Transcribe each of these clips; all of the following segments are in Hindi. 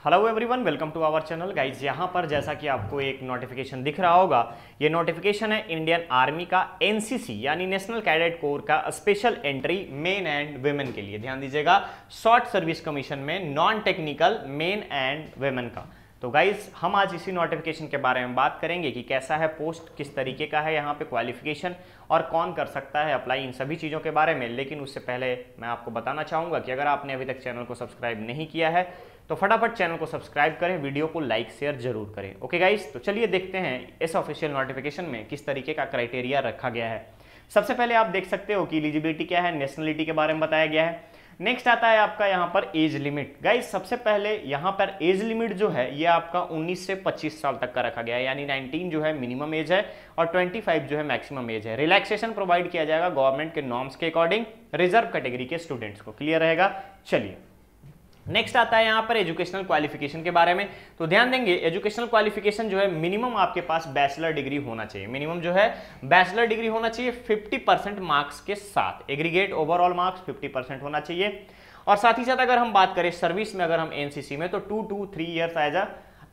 Hello everyone, welcome to our channel guys. यहाँ पर जैसा कि आपको एक नोटिफिकेशन दिख रहा होगा, ये नोटिफिकेशन है इंडियन आर्मी का एनसीसी यानी नेशनल कैडेट कोर का special entry main and women के लिए। ध्यान दीजिएगा, शॉर्ट सर्विस कमीशन में non technical main and women का। तो गाइज हम आज इसी नोटिफिकेशन के बारे में बात करेंगे कि कैसा है पोस्ट, किस तरीके का है, यहाँ पे क्वालिफिकेशन और कौन कर सकता है अप्लाई, इन सभी चीज़ों के बारे में। लेकिन उससे पहले मैं आपको बताना चाहूँगा कि अगर आपने अभी तक चैनल को सब्सक्राइब नहीं किया है तो फटाफट चैनल को सब्सक्राइब करें, वीडियो को लाइक शेयर जरूर करें। ओके गाइस, तो चलिए देखते हैं इस ऑफिशियल नोटिफिकेशन में किस तरीके का क्राइटेरिया रखा गया है। सबसे पहले आप देख सकते हो कि एलिजिबिलिटी क्या है, नेशनलिटी के बारे में बताया गया है। नेक्स्ट आता है आपका यहाँ पर एज लिमिट। गाइस सबसे पहले यहाँ पर एज लिमिट जो है ये आपका 19 से 25 साल तक का रखा गया है, यानी 19 जो है मिनिमम एज है और 25 जो है मैक्सिमम एज है। रिलैक्सेशन प्रोवाइड किया जाएगा गवर्नमेंट के नॉर्म्स के अकॉर्डिंग रिजर्व कैटेगरी के स्टूडेंट्स को। क्लियर रहेगा। चलिए नेक्स्ट आता है यहाँ पर एजुकेशनल क्वालिफिकेशन के बारे में। तो ध्यान देंगे, एजुकेशनल क्वालिफिकेशन जो है मिनिमम आपके पास बैचलर डिग्री होना चाहिए। मिनिमम जो है बैचलर डिग्री होना चाहिए 50% मार्क्स के साथ। एग्रीगेट ओवरऑल मार्क्स 50% होना चाहिए। और साथ ही साथ अगर हम बात करें सर्विस में, अगर हम एनसीसी में, तो 2 to 3 years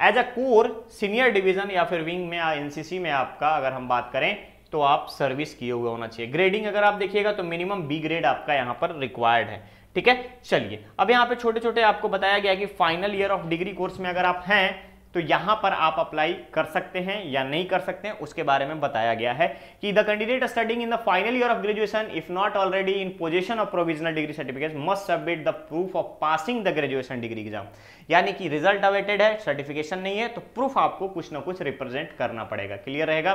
as a core senior division या फिर विंग में एनसीसी में आपका अगर हम बात करें तो आप सर्विस किए हुए होना चाहिए। ग्रेडिंग अगर आप देखिएगा तो मिनिमम बी ग्रेड आपका यहाँ पर रिक्वायर्ड है। ठीक है, चलिए अब यहाँ पे छोटे छोटे आपको बताया गया कि final year of degree course में अगर आप हैं तो यहां पर आप अप्लाई कर सकते हैं या नहीं कर सकते हैं, उसके बारे में बताया गया है कि the candidate studying in the final year of graduation if not already in position of provisional degree certificate must submit the proof of passing the graduation degree exam. यानी कि रिजल्ट अवेटेड है, सर्टिफिकेशन नहीं है, तो प्रूफ आपको कुछ ना कुछ रिप्रेजेंट करना पड़ेगा। क्लियर रहेगा,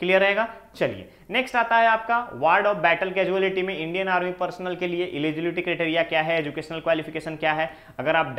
क्लियर रहेगा। चलिए नेक्स्ट आता है आपका वार्ड ऑफ बैटल कैजुअलिटी में इंडियन आर्मी पर्सनल के लिए एलिजिबिलिटी क्राइटेरिया क्या है, एजुकेशनल क्वालिफिकेशन क्या है। अगर आप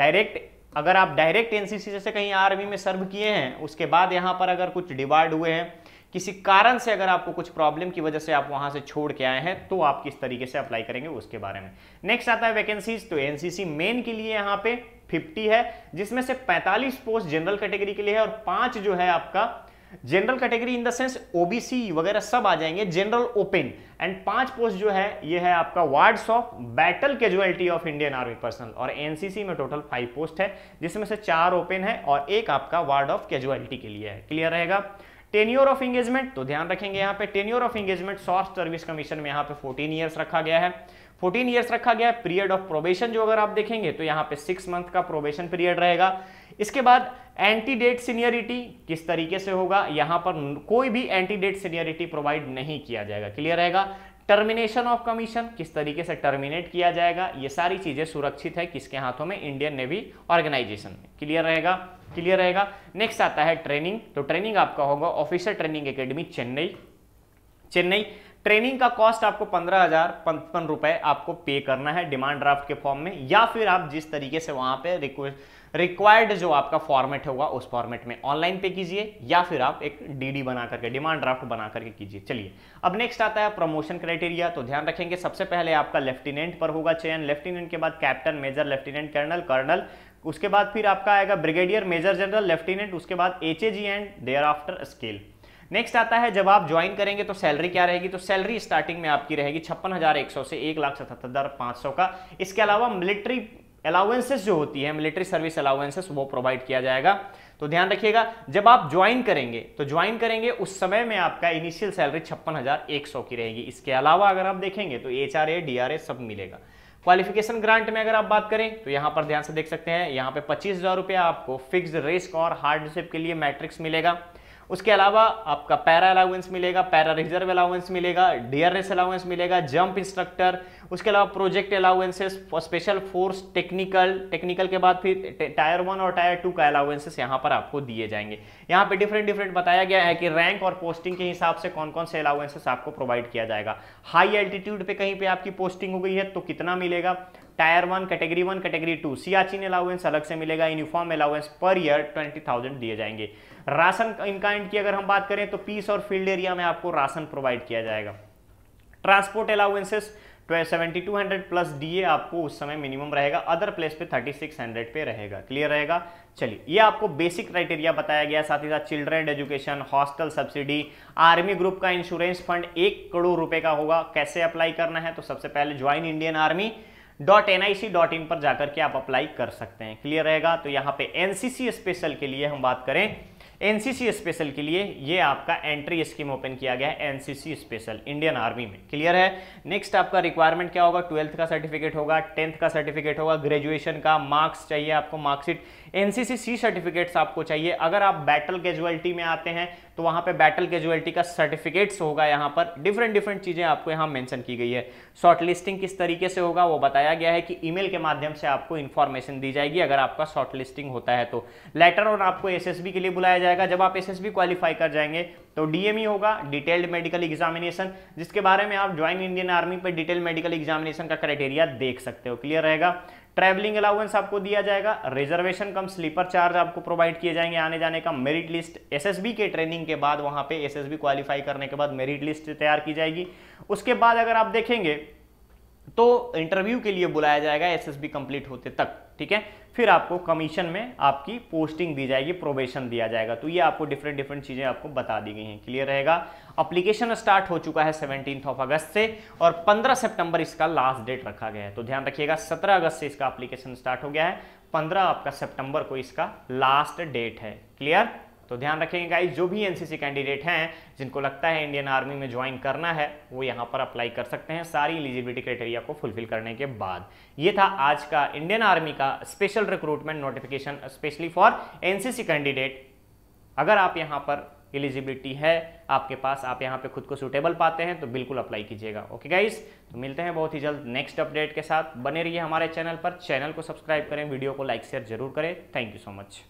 डायरेक्ट एनसीसी जैसे कहीं आर्मी में सर्व किए हैं, उसके बाद यहां पर अगर कुछ डिवार्ड हुए हैं किसी कारण से, अगर आपको कुछ प्रॉब्लम की वजह से आप वहां से छोड़ के आए हैं, तो आप किस तरीके से अप्लाई करेंगे उसके बारे में। नेक्स्ट आता है वैकेंसीज। तो एनसीसी मेन के लिए यहाँ पे 50 है, जिसमें से 45 पोस्ट जनरल कैटेगरी के लिए है और 5 जो है आपका general category in the sense OBC वगैरह सब आ जाएंगे, जनरल ओपन। एंड 5 पोस्ट जो है ये है आपका wards of battle casualty of Indian army personnel. और एनसीसी में टोटल 5 पोस्ट है, जिसमें से 4 ओपन है और 1 आपका वार्ड ऑफ कैजुअलिटी के लिए है। क्लियर रहेगा। टेन्योर ऑफ एंगेजमेंट, तो ध्यान रखेंगे यहाँ पे tenure of engagement short service commission में यहाँ पे 14 ईयर्स रखा गया है। 14 ईयर्स रखा गया है। पीरियड ऑफ प्रोबेशन जो अगर आप देखेंगे तो यहाँ पे 6 मंथ का प्रोबेशन पीरियड रहेगा। इसके बाद एंटी डेट सीनियरिटी किस तरीके से होगा, यहां पर कोई भी एंटी डेट सीनियरिटी प्रोवाइड नहीं किया जाएगा। क्लियर रहेगा। टर्मिनेशन ऑफ कमीशन किस तरीके से टर्मिनेट किया जाएगा, ये सारी चीजें सुरक्षित है किसके हाथों में, इंडियन नेवी ऑर्गेनाइजेशन में। क्लियर रहेगा, क्लियर रहेगा। नेक्स्ट आता है ट्रेनिंग। तो ट्रेनिंग आपका होगा officer training academy Chennai. Training का कॉस्ट आपको 15,055 रुपए आपको पे करना है डिमांड ड्राफ्ट के फॉर्म में, या फिर आप जिस तरीके से वहां पे रिक्वायर्ड जो आपका फॉर्मेट होगा उस फॉर्मेट में ऑनलाइन पे कीजिए, या फिर आप एक डीडी बना करके डिमांड ड्राफ्ट बना करके कीजिए। चलिए अब नेक्स्ट आता है प्रमोशन क्राइटेरिया। तो ध्यान रखेंगे सबसे पहले आपका लेफ्टिनेंट पर होगा चयन, लेफ्टिनेंट के बाद कैप्टन, मेजर, लेफ्टिनेंट कर्नल, उसके बाद फिर आपका आएगा ब्रिगेडियर, मेजर जनरल, लेफ्टिनेंट, उसके बाद HAG and thereafter scale. Next आता है जब आप ज्वाइन करेंगे तो सैलरी क्या रहेगी। तो सैलरी स्टार्टिंग में आपकी रहेगी 56,100 से 1,77,500 का। इसके अलावा मिलिट्री अलाउंसेस जो होती है, मिलिट्री सर्विस अलाउंसेस, वो प्रोवाइड किया जाएगा। तो ध्यान रखिएगा जब आप ज्वाइन करेंगे उस समय में आपका इनिशियल सैलरी 56,100 की रहेगी। इसके अलावा अगर आप देखेंगे तो एचआरए, डीआरए सब मिलेगा। क्वालिफिकेशन ग्रांट में अगर आप बात करें तो यहां पर ध्यान से देख सकते हैं, यहां पे 25,000 रुपया आपको फिक्स्ड रिस्क और हार्डशिप के लिए मैट्रिक्स मिलेगा। उसके अलावा आपका पैरा अलाउंस मिलेगा, पैरा रिजर्व अलाउंस मिलेगा, डीआरएस अलाउंस मिलेगा, जंप इंस्ट्रक्टर, उसके अलावा project allowances, special force, technical के बाद फिर टायर 1 और टायर 2 का अलाउंसेस यहाँ पर आपको दिए जाएंगे। यहाँ पे डिफरेंट बताया गया है कि रैंक और पोस्टिंग के हिसाब से कौन कौन से अलाउंसेस आपको प्रोवाइड किया जाएगा। हाई एल्टीट्यूड पे कहीं पे आपकी पोस्टिंग हो गई है तो कितना मिलेगा, टायर 1, कैटेगरी 2, सियाचिन अलाउंस अलग से मिलेगा, यूनिफॉर्म अलाउंस पर ईयर 20,000 दिए जाएंगे। राशन इन काइंड की अगर हम बात करें तो पीस और फील्ड एरिया में आपको राशन प्रोवाइड किया जाएगा। ट्रांसपोर्ट अलाउंसेस 7200 प्लस डीए आपको उस समय मिनिमम रहेगा, अदर प्लेस पे 3600 पे रहेगा। क्लियर रहेगा। चलिए ये आपको बेसिक क्राइटेरिया बताया गया, साथ ही साथ children education, hostel subsidy, army group का इंश्योरेंस फंड 1 करोड़ रुपए का होगा। कैसे अप्लाई करना है, तो सबसे पहले ज्वाइन इंडियन आर्मी www.nic.in पर जाकर के आप अप्लाई कर सकते हैं। क्लियर रहेगा। तो यहाँ पे एनसीसी स्पेशल के लिए हम बात करें, एनसीसी स्पेशल के लिए ये आपका एंट्री स्कीम ओपन किया गया है एनसीसी स्पेशल इंडियन आर्मी में। क्लियर है। नेक्स्ट आपका रिक्वायरमेंट क्या होगा, 12th का सर्टिफिकेट होगा, 10th का सर्टिफिकेट होगा, ग्रेजुएशन का मार्क्स चाहिए आपको, मार्कशीट, एनसीसी सी सर्टिफिकेट्स आपको चाहिए। अगर आप बैटल कैजुअलिटी में आते हैं तो वहां पे बैटल कैजुअलिटी का सर्टिफिकेट्स होगा। यहाँ पर डिफरेंट चीजें आपको यहाँ मेंशन की गई है। शॉर्ट लिस्टिंग किस तरीके से होगा वो बताया गया है कि ईमेल के माध्यम से आपको इन्फॉर्मेशन दी जाएगी अगर आपका शॉर्ट लिस्टिंग होता है तो। लेटर और आपको एसएसबी के लिए बुलाया जाएगा। जब आप एसएसबी क्वालिफाई कर जाएंगे तो डीएमई होगा, डिटेल्ड मेडिकल एग्जामिनेशन, जिसके बारे में आप ज्वाइन इंडियन आर्मी पर डिटेल मेडिकल एग्जामिनेशन का क्राइटेरिया देख सकते हो। क्लियर रहेगा। ट्रैवलिंग अलाउंस आपको दिया जाएगा, रिजर्वेशन कम स्लीपर चार्ज आपको प्रोवाइड किए जाएंगे आने जाने का, मेरिट लिस्ट एसएसबी के ट्रेनिंग के बाद, वहां पे एसएसबी क्वालिफाई करने के बाद मेरिट लिस्ट तैयार की जाएगी। उसके बाद अगर आप देखेंगे तो इंटरव्यू के लिए बुलाया जाएगा एसएसबी कंप्लीट होते तक। ठीक है। फिर आपको कमीशन में आपकी पोस्टिंग दी जाएगी, प्रोबेशन दिया जाएगा। तो ये आपको डिफरेंट चीजें आपको बता दी गई हैं। क्लियर रहेगा। एप्लीकेशन स्टार्ट हो चुका है 17 अगस्त से और 15 सितंबर इसका लास्ट डेट रखा गया है। तो ध्यान रखिएगा 17 अगस्त से इसका एप्लीकेशन स्टार्ट हो गया है, 15 आपका सितंबर को इसका लास्ट डेट है। क्लियर। तो ध्यान रखेंगे गाइस, जो भी एनसीसी कैंडिडेट हैं जिनको लगता है इंडियन आर्मी में ज्वाइन करना है वो यहाँ पर अप्लाई कर सकते हैं सारी एलिजिबिलिटी क्राइटेरिया को फुलफिल करने के बाद। ये था आज का इंडियन आर्मी का special recruitment notification specially for NCC candidate. अगर आप यहाँ पर एलिजिबिलिटी है आपके पास, आप यहाँ पे खुद को सूटेबल पाते हैं तो बिल्कुल अप्लाई कीजिएगा। ओके गाइस, तो मिलते हैं बहुत ही जल्द नेक्स्ट अपडेट के साथ। बने रहिए हमारे चैनल पर, चैनल को सब्सक्राइब करें, वीडियो को लाइक शेयर जरूर करें। Thank you so much.